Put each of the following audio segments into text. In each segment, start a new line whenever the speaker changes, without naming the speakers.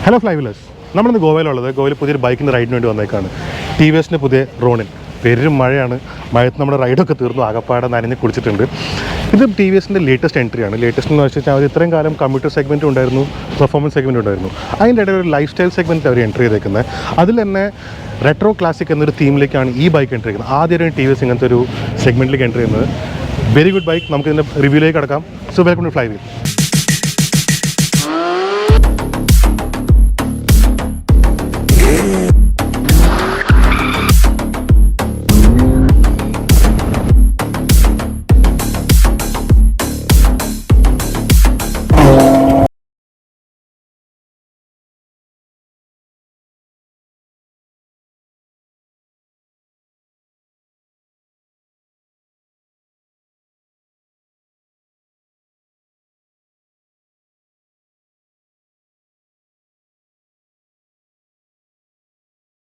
Hello ഫ്ലൈവീലേഴ്സ്, നമ്മളിന്ന് ഗോവയിലുള്ളത്. ഗോവയിൽ പുതിയൊരു ബൈക്കിൻ്റെ റൈഡിന് വേണ്ടി വന്നേക്കാണ്. TVSൻ്റെ പുതിയ റോണിൻ. പെരും മഴയാണ്, മഴത്ത് നമ്മുടെ റൈഡൊക്കെ തീർന്നു, ആകപ്പാടെ നനഞ്ഞ് കുടിച്ചിട്ടുണ്ട്. ഇത് TVSൻ്റെ ലേറ്റസ്റ്റ് എൻട്രിയാണ്. ലേറ്റസ്റ്റ് എന്ന് വെച്ചാൽ അവർ ഇത്രയും കാലം കമ്പ്യൂട്ടർ സെഗ്മെൻറ്റ് ഉണ്ടായിരുന്നു, പെർഫോമൻസ് സെഗ്മെൻറ്റ് ഉണ്ടായിരുന്നു. അതിൻ്റെ ഇടയിൽ ഒരു ലൈഫ് സ്റ്റൈൽ സെഗ്മെൻറ്റ് അവർ എൻട്രി ചെയ്തേക്കുന്നത്. അതിൽ തന്നെ റെട്രോ ക്ലാസിക് എന്നൊരു തീമിലേക്കാണ് ഈ ബൈക്ക് എൻട്രി ചെയ്യുന്നത്. ആദ്യമായിട്ട് TVS ഇങ്ങനത്തെ ഒരു സെഗ്മെൻറ്റിലേക്ക് എൻട്രി ചെയ്യുന്നത്. Very good bike. നമുക്ക് ഇതിൻ്റെ റിവ്യൂയിലേക്ക് കിടക്കാം. So welcome to Flywheel.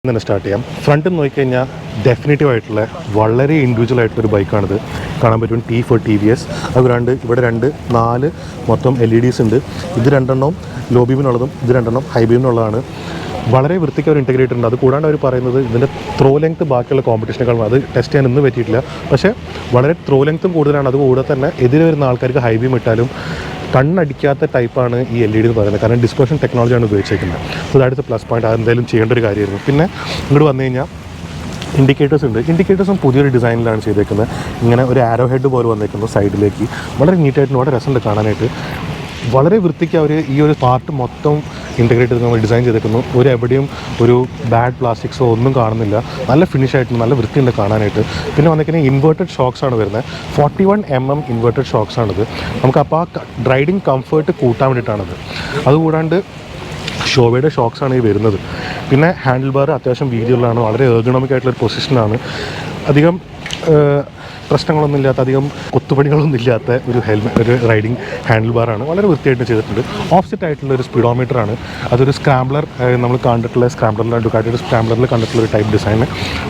തന്നെ സ്റ്റാർട്ട് ചെയ്യാം. ഫ്രണ്ടിൽ നോക്കിക്കഴിഞ്ഞാൽ ഡെഫിനേറ്റീവ് ആയിട്ടുള്ള വളരെ ഇൻഡിവിജ്വൽ ആയിട്ടുള്ളൊരു ബൈക്കാണിത്. കാണാൻ പറ്റും T4 TVS. അതുകൊണ്ട് ഇവിടെ 4 മൊത്തം LEDs ഉണ്ട്. ഇത് 2 ലോ ബീമിനുള്ളതും ഇത് 2 ഹൈ ബീമിനുള്ളതാണ്. വളരെ വൃത്തിക്ക് അവർ ഇൻറ്റഗ്രേറ്റ് ഉണ്ട്. അത് കൂടാണ്ട് അവർ പറയുന്നത് ഇതിൻ്റെ ത്രോ ലെങ്ത്ത് ബാക്കിയുള്ള കോമ്പറ്റീഷനേക്കാളും അത് ടെസ്റ്റ് ചെയ്യാൻ ഒന്നും പറ്റിയിട്ടില്ല. പക്ഷേ വളരെ ത്രോ ലെങ്ത്തും കൂടുതലാണ്. അതുകൂടെ തന്നെ എതിരെ വരുന്ന ആൾക്കാർക്ക് ഹൈ ബീം ഇട്ടാലും കണ്ണടിക്കാത്ത ടൈപ്പാണ് ഈ LED എന്ന് പറയുന്നത്. കാരണം ഡിസ്പ്ലേസ്മെന്റ് ടെക്നോളജിയാണ് ഉപയോഗിച്ചിരിക്കുന്നത്. So that is A plus point. അതെന്തായാലും ചെയ്യേണ്ട ഒരു കാര്യമായിരുന്നു. പിന്നെ ഇങ്ങോട്ട് വന്നു കഴിഞ്ഞാൽ ഇൻഡിക്കേറ്റേഴ്സ് ഉണ്ട്. ഇൻഡിക്കേറ്റേഴ്സും പുതിയൊരു ഡിസൈനിലാണ് ചെയ്തേക്കുന്നത്. ഇങ്ങനെ ഒരു ആരോ ഹെഡ് പോലെ വന്നേക്കുന്നു സൈഡിലേക്ക്. വളരെ നീറ്റായിട്ട് വളരെ രസമുണ്ട് കാണാനായിട്ട്. വളരെ വൃത്തിക്ക് അവർ ഈ ഒരു പാർട്ട് മൊത്തം ഇൻറ്റഗ്രേറ്റ് ചെയ്ത് നമ്മൾ ഡിസൈൻ ചെയ്തേക്കുന്നു. എവിടെയും ഒരു ബാഡ് പ്ലാസ്റ്റിക്സോ ഒന്നും കാണുന്നില്ല. നല്ല ഫിനിഷ് ആയിട്ട് നല്ല വൃത്തിയുണ്ട് കാണാനായിട്ട്. പിന്നെ വന്നിരിക്കുന്നത് ഇൻവേർട്ടഡ് ഷോക്സ് ആണ് വരുന്നത്. 41mm ഇൻവേർട്ടഡ് ഷോക്സ് ആണിത്. നമുക്ക് അപ്പോൾ ആ റൈഡിങ് കംഫേർട്ട് കൂട്ടാൻ വേണ്ടിയിട്ടാണത്. അതുകൂടാണ്ട് ഷോവയുടെ ഷോക്സാണ് ഈ വരുന്നത്. പിന്നെ ഹാൻഡിൽ ബാർ അത്യാവശ്യം വീതിയുള്ളതാണ്. വളരെ എർഗണോമിക് ആയിട്ടുള്ളൊരു പൊസിഷനാണ്. അധികം പ്രശ്നങ്ങളൊന്നും ഇല്ലാത്ത, അധികം കൊത്തുപണികളൊന്നും ഇല്ലാത്ത ഒരു റൈഡിങ് ഹാൻഡിൽ ബാറാണ്. വളരെ വൃത്തിയായിട്ട് ചെയ്തിട്ടുണ്ട്. ഓഫ്സെറ്റ് ആയിട്ടുള്ള ഒരു സ്പീഡോമീറ്ററാണ്. അതൊരു സ്ക്രാംബ്ലർ, നമ്മൾ കണ്ടിട്ടുള്ള സ്ക്രാംബ്ലറിൽ കണ്ടിട്ടുള്ള ഒരു ടൈപ്പ് ഡിസൈൻ.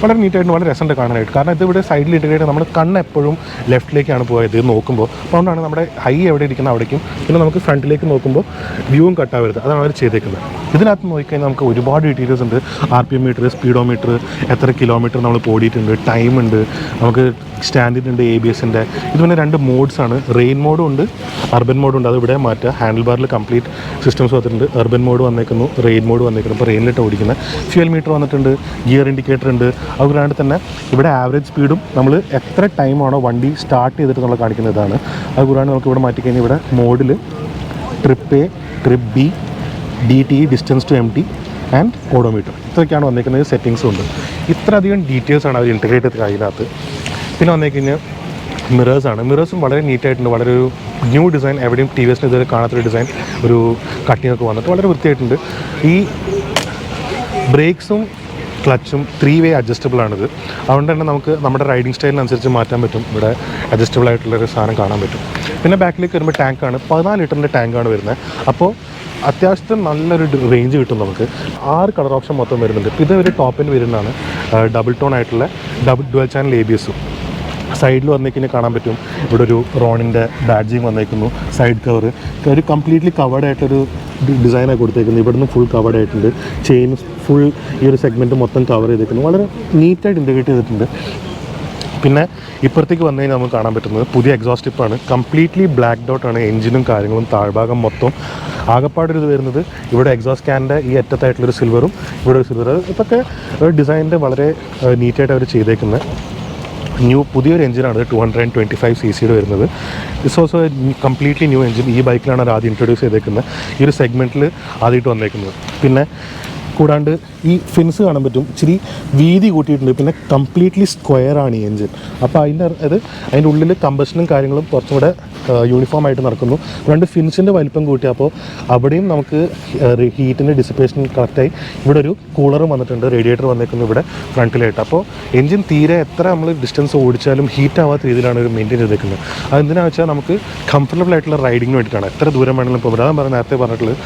വളരെ നീറ്റായിട്ട് വളരെ രസമുണ്ട് കാണാനായിട്ട്. കാരണം ഇതിവിടെ സൈഡിൽ ഇൻറ്റഗ്രേറ്റ് നമ്മുടെ കണ്ണ് എപ്പോഴും ലെഫ്റ്റിലേക്കാണ് പോയത് നോക്കുമ്പോൾ. അതുകൊണ്ടാണ് നമ്മുടെ ഹൈ എവിടെ ഇരിക്കുന്ന അവിടേക്കും പിന്നെ നമുക്ക് ഫ്രണ്ടിലേക്ക് നോക്കുമ്പോൾ വ്യൂവും കട്ടാവരുത്. അതാണ് അവർ ചെയ്തേക്കുന്നത്. ഇതിനകത്ത് നോക്കിക്കഴിഞ്ഞാൽ നമുക്ക് ഒരുപാട് ഡീറ്റെയിൽസ് ഉണ്ട്. RPM മീറ്റർ, സ്പീഡോമീറ്റർ, എത്ര കിലോമീറ്റർ നമ്മൾ ഓടിയിട്ടുണ്ട്, ടൈമുണ്ട്, നമുക്ക് സ്റ്റാൻഡിൻ്റെ ABSൻ്റെ. ഇത് പിന്നെ 2 മോഡ്സാണ്. റെയിൻ മോഡും ഉണ്ട്, അർബൻ മോഡും ഉണ്ട്. അത് ഇവിടെ മാറ്റുക. ഹാൻഡിൽ ബാറിൽ കംപ്ലീറ്റ് സിസ്റ്റംസ് വന്നിട്ടുണ്ട്. അർബൻ മോഡ് വന്നേക്കുന്നു, റെയിൻ മോഡ് വന്നേക്കുന്നു. ഇപ്പോൾ റെയിനിലിട്ട് ഓടിക്കുന്നത്. ഫ്യൂൽ മീറ്റർ വന്നിട്ടുണ്ട്, ഗിയർ ഇൻഡിക്കേറ്റർ ഉണ്ട്. അതുകൂടാണ്ട് തന്നെ ഇവിടെ ആവറേജ് സ്പീഡും നമ്മൾ എത്ര ടൈമാണോ വണ്ടി സ്റ്റാർട്ട് ചെയ്തിട്ട് നമ്മൾ കാണിക്കുന്നതാണ്. അതുകൂടാണ്ട് നമുക്ക് ഇവിടെ മാറ്റിക്കഴിഞ്ഞാൽ ഇവിടെ മോഡിൽ trip A, trip B, DTE distance to MT and odometer, ഇത്രയൊക്കെയാണ് വന്നിരിക്കുന്നത്. സെറ്റിങ്സും ഉണ്ട്. ഇത്രയധികം ഡീറ്റെയിൽസാണ് അവർ ഇൻറ്റഗ്രേറ്റ് ചെയ്ത് അതിനകത്ത്. പിന്നെ വന്നിരിക്കുന്നത് മിറേഴ്സാണ്. മിറേഴ്സും വളരെ നീറ്റായിട്ടുണ്ട്. വളരെ ഒരു ന്യൂ ഡിസൈൻ. എവിടെയും TVSന് ഇതുവരെ കാണാത്തൊരു ഡിസൈൻ. ഒരു കട്ടിങ്ങൊക്കെ വന്നിട്ട് വളരെ വൃത്തിയായിട്ടുണ്ട്. ഈ ബ്രേക്സും ക്ലച്ചും 3-way അഡ്ജസ്റ്റബിൾ ആണിത്. അതുകൊണ്ട് തന്നെ നമുക്ക് നമ്മുടെ റൈഡിങ് സ്റ്റൈലിനനുസരിച്ച് മാറ്റാൻ പറ്റും. ഇവിടെ അഡ്ജസ്റ്റബിൾ ആയിട്ടുള്ളൊരു സാധനം കാണാൻ പറ്റും. പിന്നെ ബാക്കിലേക്ക് വരുമ്പോൾ ടാങ്കാണ്. 14 ലിറ്ററിൻ്റെ ടാങ്കാണ് വരുന്നത്. അപ്പോൾ അത്യാവശ്യം നല്ലൊരു റേഞ്ച് കിട്ടും നമുക്ക്. 6 കളർ ഓപ്ഷൻ മൊത്തം വരുന്നുണ്ട്. ഇത് ഒരു ടോപ്പിന് വരുന്നതാണ്. ഡബിൾ ടോൺ ആയിട്ടുള്ള ഡുവൽ ചാനൽ ABSഉം. സൈഡിൽ വന്നേക്കിനെ കാണാൻ പറ്റും. ഇവിടെ ഒരു റോണിൻ്റെ ബാഡ്ജിങ് വന്നേക്കുന്നു. സൈഡ് കവർ ഒരു കംപ്ലീറ്റ്ലി കവേർഡ് ആയിട്ടൊരു ഡിസൈനാണ് കൊടുത്തേക്കുന്നത്. ഇവിടുന്ന് ഫുൾ കവേർഡ് ആയിട്ടുണ്ട്. ചെയിൻ ഫുൾ ഈ ഒരു സെഗ്മെൻറ്റ് മൊത്തം കവർ ചെയ്തേക്കുന്നു. വളരെ നീറ്റായിട്ട് ഇൻറ്റഗ്രേറ്റ് ചെയ്തിട്ടുണ്ട്. പിന്നെ ഇപ്പുറത്തേക്ക് വന്നു കഴിഞ്ഞാൽ നമുക്ക് കാണാൻ പറ്റുന്നത് പുതിയ എക്സോസ്റ്റ് ടിപ്പാണ്. കംപ്ലീറ്റ്ലി ബ്ലാക്ക് ഡോട്ടാണ് എഞ്ചിനും കാര്യങ്ങളും. താഴ്ഭാഗം മൊത്തം ആകപ്പാടൊരു ഇത് വരുന്നത്. ഇവിടെ എക്സോസ്റ്റ് ക്യാൻ്റെ ഈ അറ്റത്തായിട്ടുള്ളൊരു സിൽവറും ഇവിടെ ഒരു സിൽവർ. ഇതൊക്കെ ഡിസൈനിൻ്റെ വളരെ നീറ്റായിട്ട് അവർ ചെയ്തേക്കുന്നത്. പുതിയൊരു എഞ്ചിനാണ്. 225cc വരുന്നത്. It's also completely new engine. ഈ ബൈക്കിലാണ് അത് ആദ്യം ഇൻട്രൊഡ്യൂസ് ചെയ്തേക്കുന്നത്. ഈ ഒരു സെഗ്മെൻറ്റിൽ ആദ്യമായിട്ട് വന്നേക്കുന്നത്. പിന്നെ കൂടാണ്ട് ഈ ഫിൻസ് കാണാൻ പറ്റും. ഇച്ചിരി വീതി കൂട്ടിയിട്ടുണ്ട്. പിന്നെ കംപ്ലീറ്റ്ലി സ്ക്വയറാണ് ഈ എഞ്ചിൻ. അപ്പോൾ അതിൻ്റെ ഉള്ളിൽ കമ്പഷനും കാര്യങ്ങളും കുറച്ചും കൂടെ യൂണിഫോം ആയിട്ട് നടക്കുന്നു. ഫിൻസിൻ്റെ വലിപ്പം കൂട്ടി. അപ്പോൾ അവിടെയും നമുക്ക് ഹീറ്റിൻ്റെ ഡിസിപ്പേഷൻ കറക്റ്റായി. ഇവിടെ ഒരു കൂളറും വന്നിട്ടുണ്ട്. റേഡിയേറ്റർ വന്നേക്കുന്നു ഇവിടെ ഫ്രണ്ടിലായിട്ട്. അപ്പോൾ എഞ്ചിൻ തീരെ എത്ര നമ്മൾ ഡിസ്റ്റൻസ് ഓടിച്ചാലും ഹീറ്റ് ആവാത്ത രീതിയിലാണ് ഒരു മെയിൻറ്റെയിൻ ചെയ്തേക്കുന്നത്. അതെന്തിനാണെന്ന് വെച്ചാൽ നമുക്ക് കംഫർട്ടബിൾ ആയിട്ടുള്ള റൈഡിങ്ങിന് വേണ്ടിയിട്ടാണ്. എത്ര ദൂരം വേണമെങ്കിലും ഇപ്പോൾ അതാണ് നേരത്തെ പറഞ്ഞിട്ടുള്ളത്.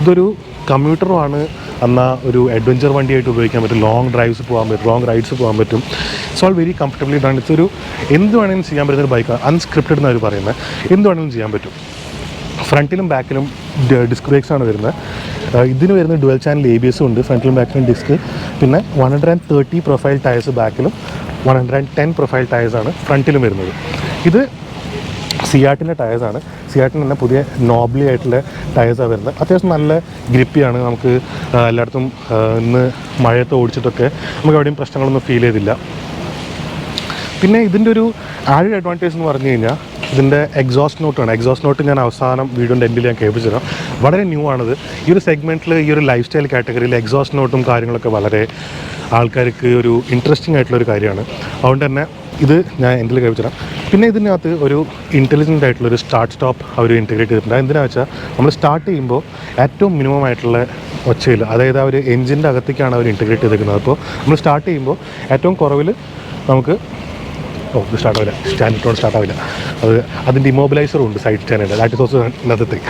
ഇതൊരു കമ്മ്യൂട്ടറുമാണ്. എന്നാൽ ഒരു അഡ്വഞ്ചർ വണ്ടിയായിട്ട് ഉപയോഗിക്കാൻ പറ്റും. ലോങ് റൈഡ്സ് പോകാൻ പറ്റും. It's all very comfortably done. It's ഒരു എന്ത് വേണമെങ്കിലും ചെയ്യാൻ പറ്റുന്നൊരു ബൈക്കാണ്. അൺസ്ക്രിപ്റ്റഡ് എന്നവർ പറയുന്നത്. എന്ത് വേണമെങ്കിലും ചെയ്യാൻ പറ്റും. ഫ്രണ്ടിലും ബാക്കിലും ഡിസ്ക് ബ്രേക്സാണ് വരുന്നത്. ഇതിന് വരുന്ന ഡുവൽ ചാനൽ ABS ഉണ്ട്, ഫ്രണ്ടിലും ബാക്കിലും ഡിസ്ക്. പിന്നെ 130 പ്രൊഫൈൽ ടയേഴ്സ് ബാക്കിലും 110 പ്രൊഫൈൽ ടയേഴ്സാണ് ഫ്രണ്ടിലും വരുന്നത്. ഇത് സിയാട്ടിൻ്റെ ടയേഴ്സാണ്. സിയാട്ടിന് തന്നെ പുതിയ നോബ്ലി ആയിട്ടുള്ള ടയേഴ്സാണ് വരുന്നത്. അത്യാവശ്യം നല്ല ഗ്രിപ്പിയാണ്. നമുക്ക് എല്ലായിടത്തും ഇന്ന് മഴയത്ത് ഓടിച്ചിട്ടൊക്കെ നമുക്ക് എവിടെയും പ്രശ്നങ്ങളൊന്നും ഫീൽ ചെയ്തില്ല. പിന്നെ ഇതിൻ്റെ ഒരു ആഡഡ് അഡ്വാൻറ്റേജ് എന്ന് പറഞ്ഞു കഴിഞ്ഞാൽ ഇതിൻ്റെ എക്സോസ്റ്റ് നോട്ടാണ്. എക്സോസ്റ്റ് നോട്ട് ഞാൻ അവസാനം വീഡിയോൻ്റെ എൻഡിൽ ഞാൻ കേൾപ്പിച്ചു തരാം. വളരെ ന്യൂ ആണിത്. ഈ ഒരു സെഗ്മെൻറ്റിൽ, ഈ ഒരു ലൈഫ് സ്റ്റൈൽ കാറ്റഗറിയിൽ എക്സോസ്റ്റ് നോട്ടും കാര്യങ്ങളൊക്കെ വളരെ ആൾക്കാർക്ക് ഒരു ഇൻട്രസ്റ്റിംഗ് ആയിട്ടുള്ളൊരു കാര്യമാണ്. അതുകൊണ്ട് തന്നെ ഇത് ഞാൻ എൻഡിൽ കേൾപ്പിച്ചു തരാം. പിന്നെ ഇതിനകത്ത് ഒരു ഇൻ്റലിജൻ്റ് ആയിട്ടുള്ളൊരു സ്റ്റാർട്ട് സ്റ്റോപ്പ് അവർ ഇൻറ്റഗ്രേറ്റ് ചെയ്തിട്ടുണ്ട്. എന്തിനാണെന്ന് വെച്ചാൽ നമ്മൾ സ്റ്റാർട്ട് ചെയ്യുമ്പോൾ ഏറ്റവും മിനിമം ആയിട്ടുള്ള ഒച്ചയില്ല, അതായത് ആ ഒരു എഞ്ചിൻ്റെ അകത്തേക്കാണ് അവർ ഇൻറ്റഗ്രേറ്റ് ചെയ്തിരിക്കുന്നത്. അപ്പോൾ നമ്മൾ സ്റ്റാർട്ട് ചെയ്യുമ്പോൾ ഏറ്റവും കുറവിൽ നമുക്ക് ഇത് സ്റ്റാർട്ടാവില്ല, സ്റ്റാൻഡിട്ടോട് സ്റ്റാർട്ടാവില്ല. അതിൻ്റെ ഇമോബിലൈസറും ഉണ്ട് side stand, that is also another thing.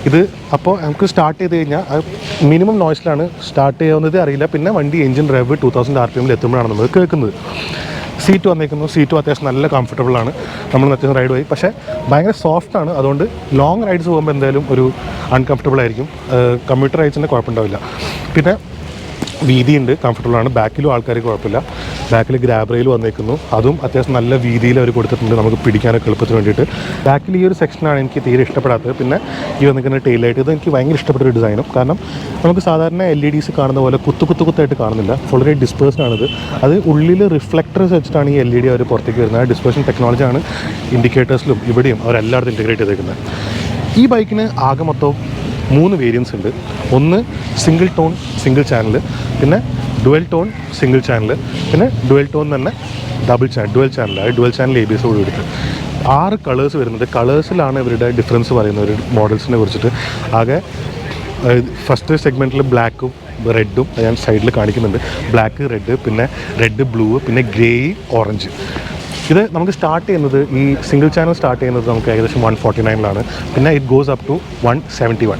ഇത് അപ്പോൾ നമുക്ക് സ്റ്റാർട്ട് ചെയ്ത് കഴിഞ്ഞാൽ മിനിമം നോയ്സിലാണ് സ്റ്റാർട്ട് ചെയ്യാവുന്നത് അറിയില്ല. പിന്നെ വണ്ടി എഞ്ചിൻ റെവ് 2000 RPM എത്തുമ്പോഴാണ് നമ്മൾ കേൾക്കുന്നത്. സീറ്റ് വന്നേക്കുന്നു. സീറ്റും അത്യാവശ്യം നല്ല കംഫർട്ടബിളാണ്. നമ്മൾ അത്യാവശ്യം റൈഡ് പോയി, പക്ഷേ ഭയങ്കര സോഫ്റ്റാണ്. അതുകൊണ്ട് ലോങ് റൈഡ്സ് പോകുമ്പോൾ എന്തായാലും ഒരു അൺകംഫർട്ടബിൾ ആയിരിക്കും. കമ്മ്യൂട്ടർ റൈഡ്സിൻ്റെ കുഴപ്പമുണ്ടാവില്ല. പിന്നെ വീതിയുണ്ട്, കംഫർട്ടബിളാണ്. ബാക്കിലും ആൾക്കാർക്ക് കുഴപ്പമില്ല. ബാക്കിൽ ഗ്രാബ് റെയിൽ വന്നേക്കുന്നു, അതും അത്യാവശ്യം നല്ല വീതിയിൽ അവർ കൊടുത്തിട്ടുണ്ട് നമുക്ക് പിടിക്കാനൊക്കെ എളുപ്പത്തിന് വേണ്ടിയിട്ട്. ബാക്കിൽ ഈ ഒരു സെക്ഷനാണ് എനിക്ക് തീരെ ഇഷ്ടപ്പെടാത്തത്. പിന്നെ ഈ വന്നിരിക്കുന്ന ടെയിൽ ലൈറ്റ്, ഇത് എനിക്ക് ഭയങ്കര ഇഷ്ടപ്പെട്ട ഒരു ഡിസൈനും. കാരണം നമുക്ക് സാധാരണ LEDs കാണുന്ന പോലെ കുത്തായിട്ട് കാണുന്നില്ല, വളരെ ഡിസ്പേഴ്സ്ഡ് ആണിത്. അത് ഉള്ളിൽ റിഫ്ലക്ടേഴ്സ് വെച്ചിട്ടാണ് ഈ LED അവർ പുറത്തേക്ക് വരുന്നത്. ഡിസ്പേഴ്ഷൻ ടെക്നോളജിയാണ് ഇൻഡിക്കേറ്റേഴ്സിലും ഇവിടെയും അവരെല്ലായിടത്തും ഇൻറ്റഗ്രേറ്റ് ചെയ്തേക്കുന്നത്. ഈ ബൈക്കിന് ആകെ മൊത്തം 3 വേരിയൻസ് ഉണ്ട്. ഒന്ന് സിംഗിൾ ടോൺ സിംഗിൾ ചാനൽ, പിന്നെ ഡുവൽ ടോൺ സിംഗിൾ ചാനൽ, പിന്നെ ഡുവൽ ടോൺ തന്നെ ഡുവൽ ചാനൽ, അത് ഡുവൽ ചാനൽ ABS കൂടി എടുത്ത് 6 കളേഴ്സ് വരുന്നുണ്ട്. കളേഴ്സിലാണ് ഇവരുടെ ഡിഫറൻസ് പറയുന്നത് ഒരു മോഡൽസിനെ കുറിച്ചിട്ട്. ആകെ ഫസ്റ്റ് സെഗ്മെൻറ്റിൽ ബ്ലാക്കും റെഡും ഞാൻ സൈഡിൽ കാണിക്കുന്നുണ്ട്. ബ്ലാക്ക്, റെഡ്, പിന്നെ റെഡ്, ബ്ലൂ, പിന്നെ ഗ്രേ, ഓറഞ്ച്. ഇത് നമുക്ക് സ്റ്റാർട്ട് ചെയ്യുന്നത്, ഈ സിംഗിൾ ചാനൽ സ്റ്റാർട്ട് ചെയ്യുന്നത് നമുക്ക് ഏകദേശം 149 പിന്നെ ഇറ്റ് ഗോസ് അപ്പ് ടു 171.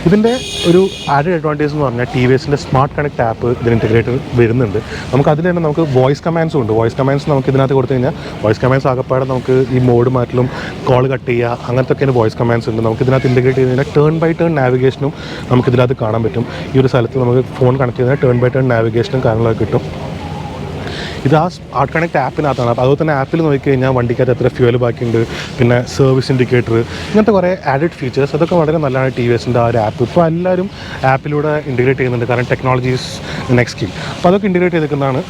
ഇതിൻ്റെ ഒരു ആഡഡ് അഡ്വാൻറ്റേജ് എന്ന് പറഞ്ഞാൽ TVSൻ്റെ സ്മാർട്ട് കണക്ട് ആപ്പ് ഇതിന് ഇൻറ്റഗ്രേറ്റർ വരുന്നുണ്ട്. നമുക്ക് അതിൽ തന്നെ നമുക്ക് വോയിസ് കമാൻഡ്സും ഉണ്ട്. വോയിസ് കമാൻഡ്സ് നമുക്ക് ഇതിനകത്ത് കൊടുത്തു കഴിഞ്ഞാൽ വോയിസ് കമാൻഡ്സ് ആകപ്പാടെ നമുക്ക് ഈ മോഡ് മാറ്റലും കോൾ കട്ട് ചെയ്യുക അങ്ങനത്തെയൊക്കെയാണ് വോയിസ് കമാൻഡ്സ് ഉണ്ട്. നമുക്ക് ഇതിനകത്ത് ഇൻറ്റഗ്രേറ്റ് ചെയ്ത് കഴിഞ്ഞാൽ ടേൺ ബൈ ടേൺ നാവിഗേഷനും നമുക്ക് ഇതിനകത്ത് കാണാൻ പറ്റും. ഈ ഒരു സ്ഥലത്ത് നമുക്ക് ഫോൺ കണക്ട് ചെയ്താൽ ടേൺ ബൈ ടേൺ നാവിഗേഷനും കാര്യങ്ങളൊക്കെ കിട്ടും. ഇത് ആ സ്മാർട്ട് കണക്ട് ആപ്പിനകത്താണ്. അപ്പോൾ അതുപോലെ തന്നെ ആപ്പിൽ നോക്കിക്കഴിഞ്ഞാൽ വണ്ടിക്കകത്ത് എത്ര ഫ്യൂവൽ ബാക്കിയുണ്ട്, പിന്നെ സർവീസ് ഇൻഡിക്കേറ്റർ, ഇങ്ങനത്തെ കുറേ ആഡഡ് ഫീച്ചേഴ്സ്, അതൊക്കെ വളരെ നല്ലതാണ് TVSൻ്റെ ആ ഒരു ആപ്പ്. ഇപ്പോൾ എല്ലാവരും ആപ്പിലൂടെ ഇൻറ്റഗ്രേറ്റ് ചെയ്യുന്നുണ്ട്, കാരണം ടെക്നോളജി ഈസ് നെക്സ്റ്റ് സ്കിൽ. അപ്പോൾ അതൊക്കെ ഇൻറ്റഗ്രേറ്റ് ചെയ്തിരിക്കുന്നതാണ്.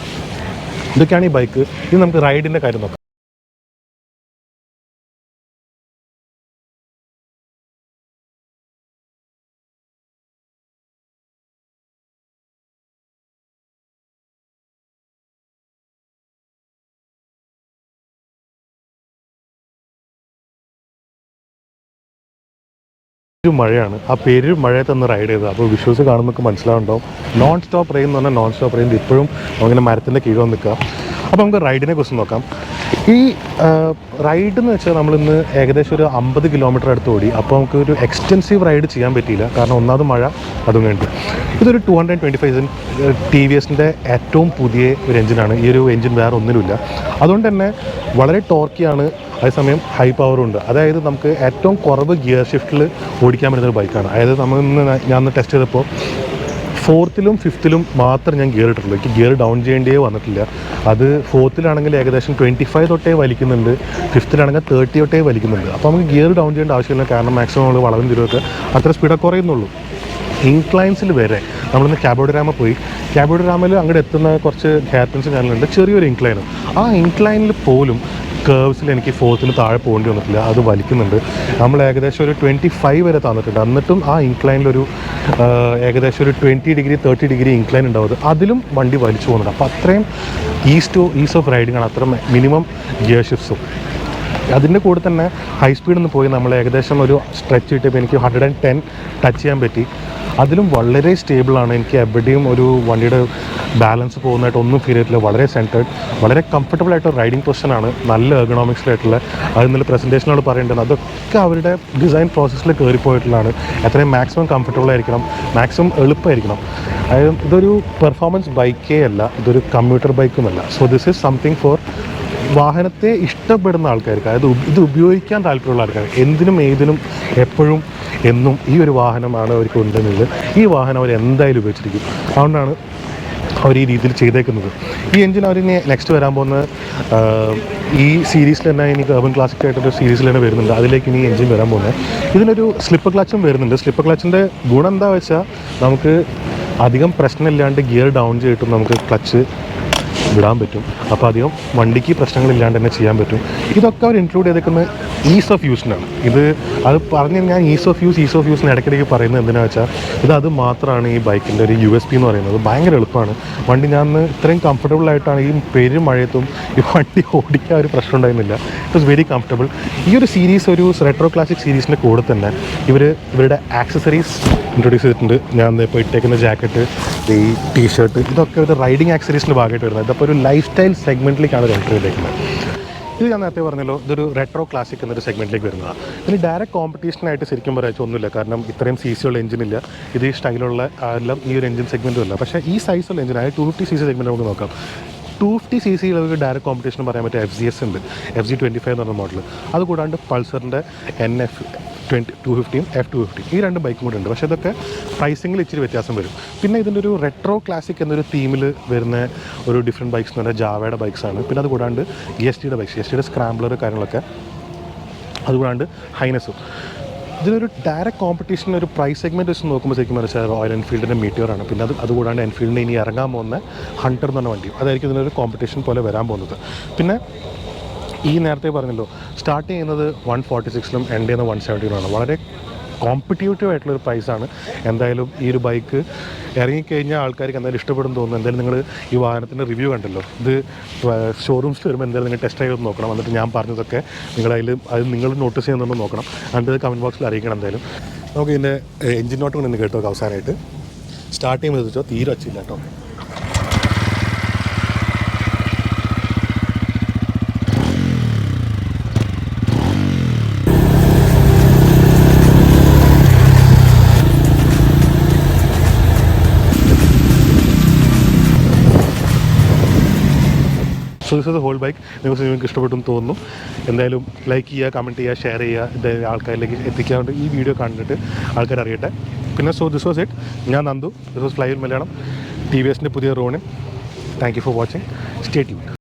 ഇതൊക്കെയാണ് ഈ ബൈക്ക്. ഇത് നമുക്ക് റൈഡിൻ്റെ കാര്യം നോക്കാം. മഴയാണ്, ആ പേര് മഴയത്തൊന്ന് റൈഡ് ചെയ്തത്. അപ്പോൾ വിഷ്വൽസ് കാണുമ്പോൾ മനസ്സിലാവുണ്ടാവും. നോൺ സ്റ്റോപ്പ് റെയിൻ എന്ന് പറഞ്ഞാൽ നോൺ സ്റ്റോപ്പ് റെയിൻ ഇപ്പോഴും അങ്ങനെ മരത്തിൻ്റെ കീഴിൽ വന്ന് നിൽക്കുക. അപ്പോൾ നമുക്ക് റൈഡിനെ കുറിച്ച് നോക്കാം. ഈ റൈഡ് എന്ന് വെച്ചാൽ നമ്മളിന്ന് ഏകദേശം ഒരു 50 കിലോമീറ്റർ അടുത്ത് ഓടി. അപ്പോൾ നമുക്ക് ഒരു എക്സ്റ്റെൻസീവ് റൈഡ് ചെയ്യാൻ പറ്റിയില്ല, കാരണം ഒന്നാമത് മഴ, അതും വേണ്ടി. ഇതൊരു 225 TVSൻ്റെ ഏറ്റവും പുതിയ ഒരു എഞ്ചിനാണ്. ഈ ഒരു എഞ്ചിൻ വേറെ ഒന്നിനുമില്ല. അതുകൊണ്ട് തന്നെ വളരെ ടോർക്കിയാണ്, അതേസമയം ഹൈ പവറും ഉണ്ട്. അതായത് നമുക്ക് ഏറ്റവും കുറവ് ഗിയർ ഷിഫ്റ്റിൽ ഓടിക്കാൻ പറ്റുന്നൊരു ബൈക്കാണ്. അതായത് ഞാൻ ടെസ്റ്റ് ചെയ്തപ്പോൾ 4th-ലും 5th-ലും മാത്രം ഞാൻ ഗിയർ ഇട്ടിട്ടുള്ളൂ. എനിക്ക് ഗിയർ ഡൗൺ ചെയ്യേണ്ടേ വന്നിട്ടില്ല. അത് 4th-ലാണെങ്കിൽ ഏകദേശം 25 തൊട്ടേ വലിക്കുന്നുണ്ട്, 5th-ലാണെങ്കിൽ 30 തൊട്ടേ വലിക്കുന്നുണ്ട്. അപ്പോൾ നമുക്ക് ഗിയർ ഡൗൺ ചെയ്യേണ്ട ആവശ്യമില്ല, കാരണം മാക്സിമം നമ്മൾ വളവും തിരുവൊക്കെ അത്ര സ്പീഡൊക്കെ കുറയുന്നുള്ളൂ. ഇൻക്ലൈൻസിൽ വരെ നമ്മളിന്ന് ക്യാബോഡറാമ പോയി. ക്യാബോഡറാമയിൽ അങ്ങോട്ട് എത്തുന്ന കുറച്ച് ഹെയർ പിൻസ് ചാനലുണ്ട്, ചെറിയൊരു ഇൻക്ലൈനും. ആ ഇൻക്ലൈനിൽ പോലും കേർവ്സിൽ എനിക്ക് 4th-ന് താഴെ പോകേണ്ടി വന്നിട്ടില്ല, അത് വലിക്കുന്നുണ്ട്. നമ്മൾ ഏകദേശം ഒരു 25 വരെ തന്നിട്ടുണ്ട്. എന്നിട്ടും ആ ഇൻക്ലൈനിലൊരു ഏകദേശം ഒരു 20 ഡിഗ്രി 30 ഡിഗ്രി ഇൻക്ലൈൻ ഉണ്ടാവും. അതിലും വണ്ടി വലിച്ചു പോകുന്നുണ്ട്. അപ്പോൾ അത്രയും ഈസ് ഓഫ് റൈഡിങ് ആണ്, അത്ര മിനിമം ഗിയർ ഷിഫ്റ്റ്സും. അതിൻ്റെ കൂടെ തന്നെ ഹൈ സ്പീഡൊന്ന് പോയി നമ്മൾ ഏകദേശം ഒരു സ്ട്രെച്ച് കിട്ടിയപ്പോൾ എനിക്ക് 110 ടച്ച് ചെയ്യാൻ പറ്റി. അതിലും വളരെ സ്റ്റേബിളാണ്. എനിക്ക് എവിടെയും ഒരു വണ്ടിയുടെ ബാലൻസ് പോകുന്നതായിട്ട് ഒന്നും ഫീൽ ചെയ്തിട്ടില്ല. വളരെ സെൻറ്റേഡ്, വളരെ കംഫർട്ടബിൾ ആയിട്ട് റൈഡിങ് പൊസിഷനാണ്, നല്ല എർഗണോമിക്സിലായിട്ടുള്ള. അത് നല്ല പ്രസൻറ്റേഷനോട് പറയേണ്ടത് അതൊക്കെ അവരുടെ ഡിസൈൻ പ്രോസസ്സിൽ കയറിപ്പോയിട്ടുള്ളതാണ്. എത്രയും മാക്സിമം കംഫർട്ടബിൾ ആയിരിക്കണം, മാക്സിമം എളുപ്പമായിരിക്കണം. അതായത് ഇതൊരു പെർഫോമൻസ് ബൈക്കേ അല്ല, ഇതൊരു കമ്മ്യൂട്ടർ ബൈക്കുമല്ല. So this is something for വാഹനത്തെ ഇഷ്ടപ്പെടുന്ന ആൾക്കാർക്ക്, അതായത് ഇത് ഉപയോഗിക്കാൻ താല്പര്യമുള്ള ആൾക്കാർ, എന്തിനും ഏതിനും എപ്പോഴും എന്നും ഈ ഒരു വാഹനമാണ് അവർക്ക് ഉണ്ടെന്നത്. ഈ വാഹനം അവർ എന്തായാലും ഉപയോഗിച്ചിരിക്കും. അതുകൊണ്ടാണ് അവർ ഈ രീതിയിൽ ചെയ്തേക്കുന്നത്. ഈ എഞ്ചിൻ അവരിനി നെക്സ്റ്റ് വരാൻ പോകുന്ന ഈ സീരീസിൽ തന്നെ ഇനി അർബൻ ക്ലാസിക് ആയിട്ടൊരു സീരീസിൽ തന്നെ വരുന്നുണ്ട്. അതിലേക്ക് ഇനി എഞ്ചിൻ വരാൻ പോകുന്നത്. ഇതിനൊരു സ്ലിപ്പ് ക്ലച്ചും വരുന്നുണ്ട്. സ്ലിപ്പ് ക്ലച്ചിൻ്റെ ഗുണം എന്താ വെച്ചാൽ നമുക്ക് അധികം പ്രശ്നമില്ലാണ്ട് ഗിയർ ഡൗൺ ചെയ്തിട്ടും നമുക്ക് ക്ലച്ച് വിടാൻ പറ്റും. അപ്പോൾ അധികം വണ്ടിക്ക് പ്രശ്നങ്ങളില്ലാണ്ട് തന്നെ ചെയ്യാൻ പറ്റും. ഇതൊക്കെ അവർ ഇൻക്ലൂഡ് ചെയ്തേക്കുന്നത് ഈസ് ഓഫ് യൂസിനാണ്. അത് പറഞ്ഞ് ഞാൻ ഈസ് ഓഫ് യൂസിന് ഇടയ്ക്കിടയ്ക്ക് പറയുന്നത് എന്തിനാണെന്ന് വെച്ചാൽ അത് മാത്രമാണ് ഈ ബൈക്കിൻ്റെ ഒരു USP എന്ന് പറയുന്നത്. ഭയങ്കര എളുപ്പമാണ് വണ്ടി. ഞാൻ ഇത്രയും കംഫർട്ടബിൾ ആയിട്ടാണ് ഈ പെരും മഴയത്തും ഈ വണ്ടി ഓടിക്കാൻ ഒരു പ്രശ്നം ഉണ്ടായിരുന്നില്ല. It was very comfortable. ഈ ഒരു സീരീസ് ഒരു റെട്രോ ക്ലാസിക് സീരീസിൻ്റെ കൂടെ തന്നെ ഇവരുടെ ആക്സസറീസ് ഇൻട്രൊഡ്യൂസ് ചെയ്തിട്ടുണ്ട്. ഞാൻ ഇപ്പോൾ ഇട്ടേക്കുന്ന ജാക്കറ്റ്, ഈ ടീഷർട്ട്, ഇതൊക്കെ ഒരു റൈഡിങ് ആക്സസറീസിൻ്റെ ഭാഗമായിട്ട് വരുന്നത്. ഇതപ്പോൾ ഒരു ലൈഫ് സ്റ്റൈൽ സെഗ്മെൻറ്റിലേക്കാണ് എൻ്റർ ചെയ്തേക്കുന്നത്. ഇത് ഞാൻ നേരത്തെ പറഞ്ഞല്ലോ, ഇതൊരു റെട്രോ ക്ലാസിക് എന്നൊരു സെഗ്മെൻറ്റിലേക്ക് വരുന്നതാണ്. ഇതിന് ഡയറക്റ്റ് കോമ്പറ്റീഷനായിട്ട് ശരിക്കും പറയാൻ ഒന്നുമില്ല. കാരണം ഇത്രയും CC ഉള്ള എഞ്ചിനില്ല. ഇത് ഈ സ്റ്റൈലുള്ള എല്ലാം ഈ ഒരു എഞ്ചിൻ സെഗ്മെൻറ്റും അല്ല. പക്ഷേ ഈ സൈസുള്ള എഞ്ചിനായ 250cc സെഗ്മെൻറ്റ് നമുക്ക് നോക്കാം. 250cc നമുക്ക് ഡയറക്റ്റ് കോമ്പറ്റീഷൻ പറയാൻ പറ്റിയ FZS ഉണ്ട്, FZ25 എന്ന് പറഞ്ഞ മോഡൽ. അതുകൂടാണ്ട് പൾസറിൻ്റെ NF 250 F250 ഈ രണ്ട് ബൈക്കും കൂടെ ഉണ്ട്. പക്ഷേ ഇതൊക്കെ പ്രൈസിങ്ങിൽ ഇച്ചിരി വ്യത്യാസം വരും. പിന്നെ ഇതിൻ്റെ ഒരു റെട്രോ ക്ലാസിക് എന്നൊരു തീമിൽ വരുന്ന ഒരു ഡിഫറെൻറ്റ് ബൈക്സ് എന്ന് പറഞ്ഞാൽ ജാവയുടെ ബൈക്സാണ്. പിന്നെ അതുകൂടാണ്ട് GSTയുടെ ബൈക്സ്, GSTയുടെ സ്ക്രാംബ്ലർ കാര്യങ്ങളൊക്കെ, അതുകൂടാണ്ട് ഹൈനസും. ഇതിനൊരു ഡയറക്റ്റ് കോമ്പറ്റീഷൻ ഒരു പ്രൈസ് സെഗ്മെൻറ്റ് വെച്ച് നോക്കുമ്പോൾ ശരിക്കും മനസ്സിലായി റോയൽ എൻഫീൽഡിൻ്റെ മീറ്റിയറാണ്. പിന്നെ അതുകൂടാണ്ട് എൻഫീൽഡിന് ഇനി ഇറങ്ങാൻ പോകുന്ന ഹണ്ടർ എന്ന് പറഞ്ഞ വണ്ടി, അതായിരിക്കും ഇതിനൊരു കോമ്പറ്റീഷൻ പോലെ വരാൻ പോകുന്നത്. പിന്നെ ഈ നേരത്തെ പറഞ്ഞല്ലോ, സ്റ്റാർട്ട് ചെയ്യുന്നത് 146 എൻഡ് ചെയ്യുന്ന 170 വളരെ കോമ്പറ്റീറ്റീവ് ആയിട്ടുള്ളൊരു പ്രൈസാണ്. എന്തായാലും ഈ ഒരു ബൈക്ക് ഇറങ്ങിക്കഴിഞ്ഞാൽ ആൾക്കാർക്ക് എന്തായാലും ഇഷ്ടപ്പെടും തോന്നുന്നു. എന്തായാലും നിങ്ങൾ ഈ വാഹനത്തിൻ്റെ റിവ്യൂ കണ്ടല്ലോ, ഇത് ഷോറൂംസിൽ വരുമ്പോൾ എന്തായാലും നിങ്ങൾ ടെസ്റ്റ് ഡ്രൈവ് നോക്കണം. എന്നിട്ട് ഞാൻ പറഞ്ഞതൊക്കെ അത് നിങ്ങൾ നോട്ടീസ് ചെയ്യുന്നുണ്ടോ നോക്കണം. എന്നിട്ട് കമൻറ്റ് ബോക്സിൽ അറിയിക്കണം. എന്തായാലും നമുക്ക് ഇതിൻ്റെ എഞ്ചിൻ നോട്ട് കൊണ്ട് കേട്ടോ അവസാനമായിട്ട് സ്റ്റാർട്ട് ചെയ്യുമ്പോൾ വെച്ചോ തീരെ വച്ചില്ല കേട്ടോ. So this is the whole bike. നിങ്ങൾക്ക് ഇഷ്ടപ്പെട്ടെന്ന് തോന്നുന്നു. എന്തായാലും ലൈക്ക് ചെയ്യുക, കമൻറ്റ് ചെയ്യുക, ഷെയർ ചെയ്യുക. ഇത് ആൾക്കാരിലേക്ക് എത്തിക്കാണ്ട് ഈ വീഡിയോ കണ്ടിട്ട് ആൾക്കാർ അറിയട്ടെ. പിന്നെ ദിസ് വാസ് ഇറ്റ്. ഞാൻ Nandu. This was Flywheel Malayalam, TVSൻ്റെ പുതിയ Ronin. Thank you for watching. Stay tuned.